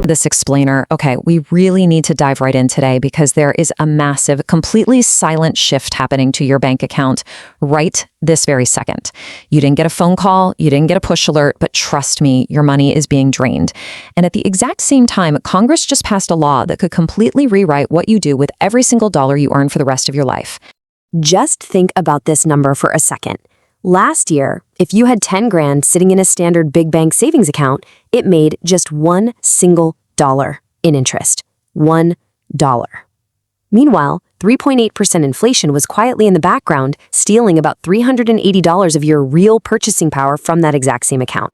this explainer. Okay, we really need to dive right in today because there is a massive, completely silent shift happening to your bank account right this very second. You didn't get a phone call, you didn't get a push alert, but trust me, your money is being drained. And at the exact same time, Congress just passed a law that could completely rewrite what you do with every single dollar you earn for the rest of your life. Just think about this number for a second. Last year, if you had 10 grand sitting in a standard big bank savings account, it made just $1 single dollar in interest. $1. Meanwhile, 3.8% inflation was quietly in the background, stealing about $380 of your real purchasing power from that exact same account.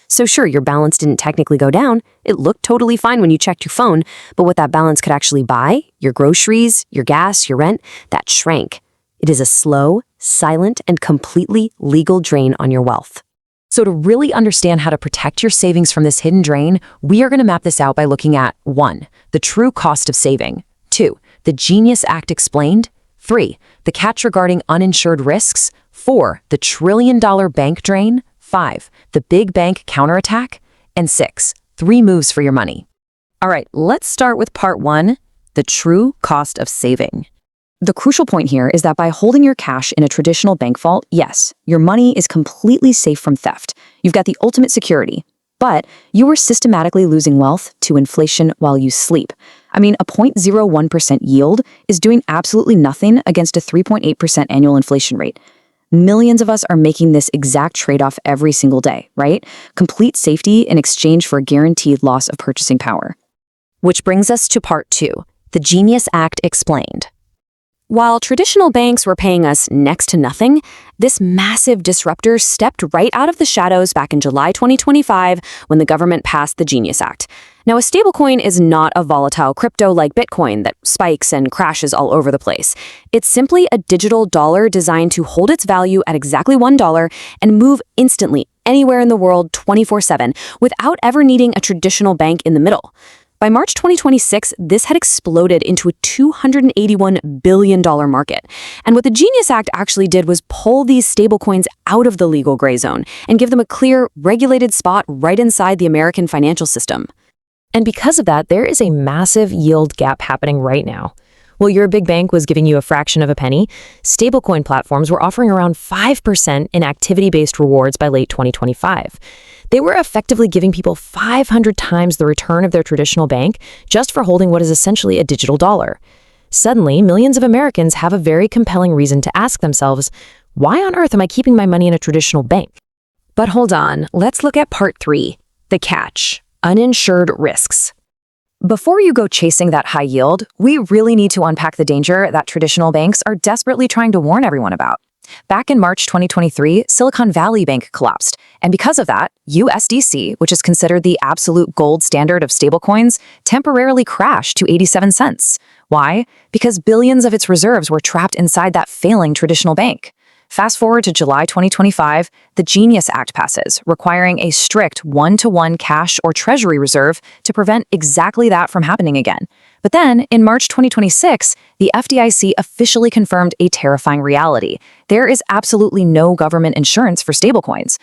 So sure, your balance didn't technically go down. It looked totally fine when you checked your phone, but what that balance could actually buy, your groceries, your gas, your rent, that shrank. It is a slow, silent, and completely legal drain on your wealth. So to really understand how to protect your savings from this hidden drain, we are going to map this out by looking at 1. The true cost of saving. 2. The Genius Act explained. 3. The catch regarding uninsured risks. 4. The trillion-dollar bank drain. 5. The big bank counterattack. And 6. 3 moves for your money. All right, let's start with part 1, the true cost of saving. The crucial point here is that by holding your cash in a traditional bank vault, yes, your money is completely safe from theft. You've got the ultimate security. But you are systematically losing wealth to inflation while you sleep. I mean, a 0.01% yield is doing absolutely nothing against a 3.8% annual inflation rate. Millions of us are making this exact trade-off every single day, right? Complete safety in exchange for a guaranteed loss of purchasing power. Which brings us to part 2, the Genius Act explained. While traditional banks were paying us next to nothing, this massive disruptor stepped right out of the shadows back in July 2025 when the government passed the Genius Act. Now, a stablecoin is not a volatile crypto like Bitcoin that spikes and crashes all over the place. It's simply a digital dollar designed to hold its value at exactly $1 and move instantly anywhere in the world 24/7 without ever needing a traditional bank in the middle. By March 2026, this had exploded into a $281 billion market. And what the Genius Act actually did was pull these stablecoins out of the legal gray zone and give them a clear, regulated spot right inside the American financial system. And because of that, there is a massive yield gap happening right now. While your big bank was giving you a fraction of a penny, stablecoin platforms were offering around 5% in activity-based rewards by late 2025. They were effectively giving people 500 times the return of their traditional bank just for holding what is essentially a digital dollar. Suddenly, millions of Americans have a very compelling reason to ask themselves, why on earth am I keeping my money in a traditional bank? But hold on, let's look at part 3, the catch, uninsured risks. Before you go chasing that high yield, we really need to unpack the danger that traditional banks are desperately trying to warn everyone about. Back in March 2023, Silicon Valley Bank collapsed, and because of that, USDC, which is considered the absolute gold standard of stablecoins, temporarily crashed to 87 cents. Why? Because billions of its reserves were trapped inside that failing traditional bank. Fast forward to July 2025, the Genius Act passes, requiring a strict 1-to-1 cash or treasury reserve to prevent exactly that from happening again. But then, in March 2026, the FDIC officially confirmed a terrifying reality. There is absolutely no government insurance for stablecoins.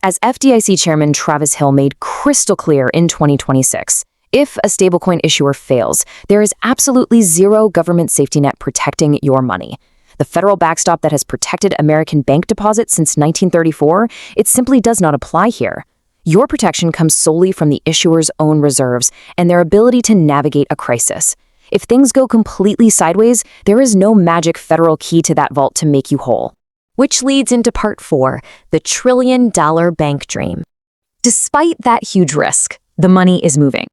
As FDIC Chairman Travis Hill made crystal clear in 2026, if a stablecoin issuer fails, there is absolutely zero government safety net protecting your money. The federal backstop that has protected American bank deposits since 1934, it simply does not apply here. Your protection comes solely from the issuer's own reserves and their ability to navigate a crisis. If things go completely sideways, there is no magic federal key to that vault to make you whole. Which leads into part 4, the trillion-dollar bank dream. Despite that huge risk, the money is moving.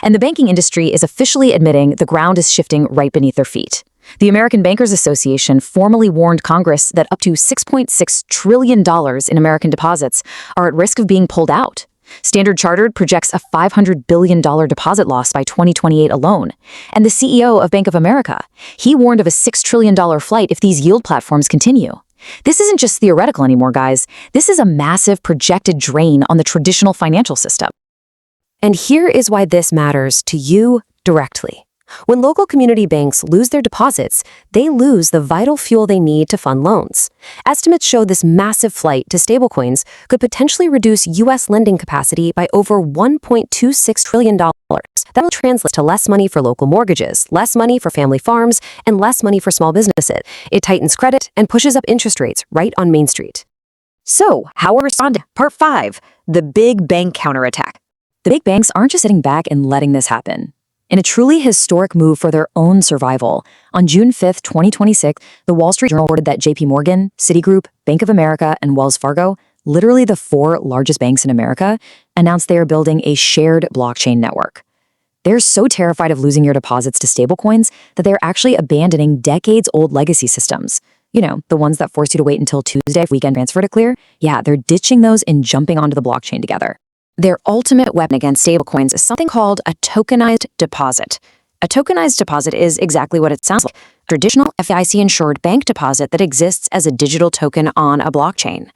And the banking industry is officially admitting the ground is shifting right beneath their feet. The American Bankers Association formally warned Congress that up to $6.6 trillion in American deposits are at risk of being pulled out. Standard Chartered projects a $500 billion deposit loss by 2028 alone. And the CEO of Bank of America, he warned of a $6 trillion flight if these yield platforms continue. This isn't just theoretical anymore, guys. This is a massive projected drain on the traditional financial system. And here is why this matters to you directly. When local community banks lose their deposits, they lose the vital fuel they need to fund loans. Estimates show this massive flight to stablecoins could potentially reduce U.S. lending capacity by over $1.26 trillion. That will translate to less money for local mortgages, less money for family farms, and less money for small businesses. It tightens credit and pushes up interest rates right on Main Street. So, how will respond? Part 5, the big bank counterattack. The big banks aren't just sitting back and letting this happen. In a truly historic move for their own survival, on June 5, 2026, the Wall Street Journal reported that JP Morgan, Citigroup, Bank of America, and Wells Fargo, literally the 4 largest banks in America, announced they are building a shared blockchain network. They're so terrified of losing your deposits to stablecoins that they're actually abandoning decades-old legacy systems. You know, the ones that force you to wait until Tuesday for weekend transfer to clear? Yeah, they're ditching those and jumping onto the blockchain together. Their ultimate weapon against stablecoins is something called a tokenized deposit. A tokenized deposit is exactly what it sounds like, a traditional FDIC-insured bank deposit that exists as a digital token on a blockchain.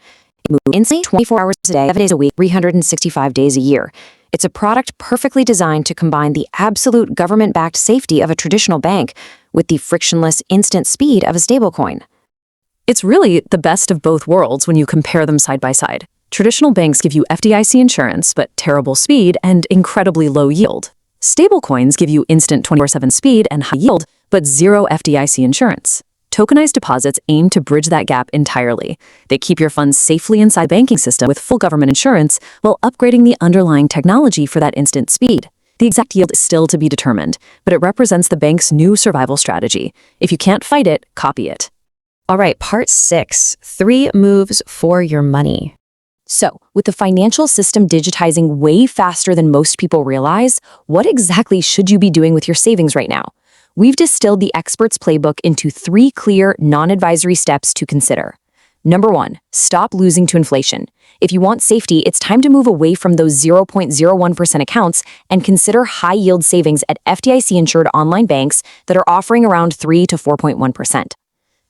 It moves instantly 24 hours a day, 7 days a week, 365 days a year. It's a product perfectly designed to combine the absolute government-backed safety of a traditional bank with the frictionless, instant speed of a stablecoin. It's really the best of both worlds when you compare them side by side. Traditional banks give you FDIC insurance, but terrible speed and incredibly low yield. Stablecoins give you instant 24/7 speed and high yield, but zero FDIC insurance. Tokenized deposits aim to bridge that gap entirely. They keep your funds safely inside the banking system with full government insurance while upgrading the underlying technology for that instant speed. The exact yield is still to be determined, but it represents the bank's new survival strategy. If you can't fight it, copy it. All right, part 6, 3 moves for your money. So, with the financial system digitizing way faster than most people realize, what exactly should you be doing with your savings right now? We've distilled the expert's playbook into 3 clear, non-advisory steps to consider. Number 1, stop losing to inflation. If you want safety, it's time to move away from those 0.01% accounts and consider high-yield savings at FDIC-insured online banks that are offering around 3 to 4.1%.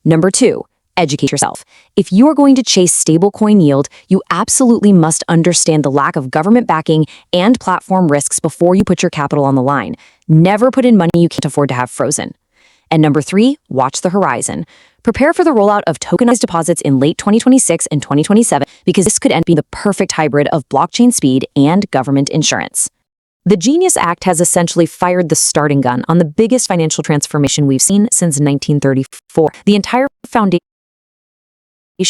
Number 2, educate yourself. If you are going to chase stablecoin yield, you absolutely must understand the lack of government backing and platform risks before you put your capital on the line. Never put in money you can't afford to have frozen. And number 3, watch the horizon. Prepare for the rollout of tokenized deposits in late 2026 and 2027 because this could end up being the perfect hybrid of blockchain speed and government insurance. The Genius Act has essentially fired the starting gun on the biggest financial transformation we've seen since 1934. The entire foundation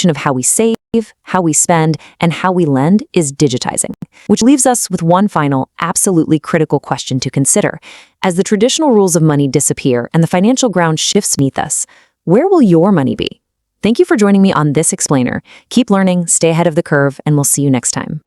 of how we save, how we spend, and how we lend is digitizing, which leaves us with one final, absolutely critical question to consider. As the traditional rules of money disappear and the financial ground shifts beneath us, where will your money be? Thank you for joining me on this explainer. Keep learning, stay ahead of the curve, and we'll see you next time.